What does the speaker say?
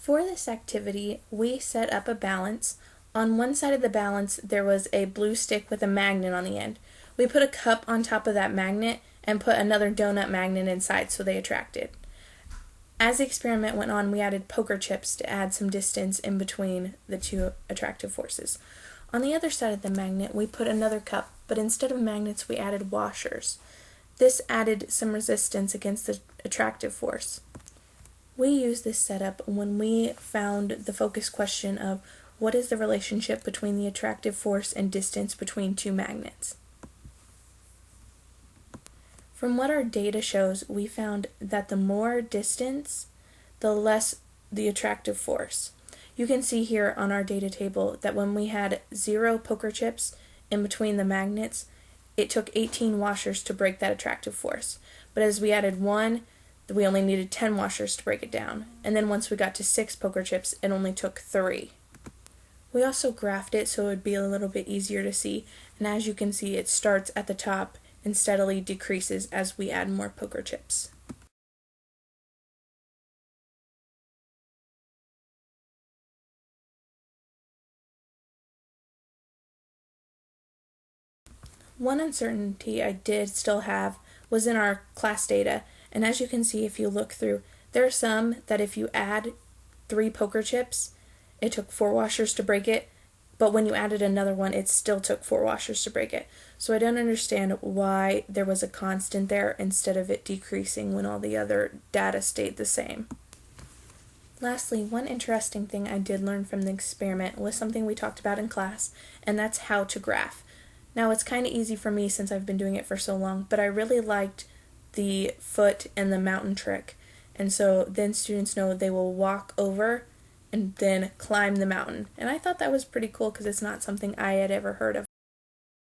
For this activity, we set up a balance. On one side of the balance, there was a blue stick with a magnet on the end. We put a cup on top of that magnet and put another donut magnet inside so they attracted. As the experiment went on, we added poker chips to add some distance in between the two attractive forces. On the other side of the magnet, we put another cup, but instead of magnets, we added washers. This added some resistance against the attractive force. We used this setup when we found the focus question of what is the relationship between the attractive force and distance between two magnets. From what our data shows, we found that the more distance, the less the attractive force. You can see here on our data table that when we had 0 poker chips in between the magnets, it took 18 washers to break that attractive force. But as we added 1, we only needed 10 washers to break it down. And then once we got to 6 poker chips, it only took 3. We also graphed it so it would be a little bit easier to see. And as you can see, it starts at the top and steadily decreases as we add more poker chips. One uncertainty I did still have was in our class data, and as you can see if you look through, there are some that if you add 3 poker chips, it took 4 washers to break it, but when you added another one, it still took 4 washers to break it. So I don't understand why there was a constant there instead of it decreasing when all the other data stayed the same. Lastly, one interesting thing I did learn from the experiment was something we talked about in class, and that's how to graph. Now, it's kind of easy for me since I've been doing it for so long, but I really liked the foot and the mountain trick. And so then students know they will walk over and then climb the mountain. And I thought that was pretty cool because it's not something I had ever heard of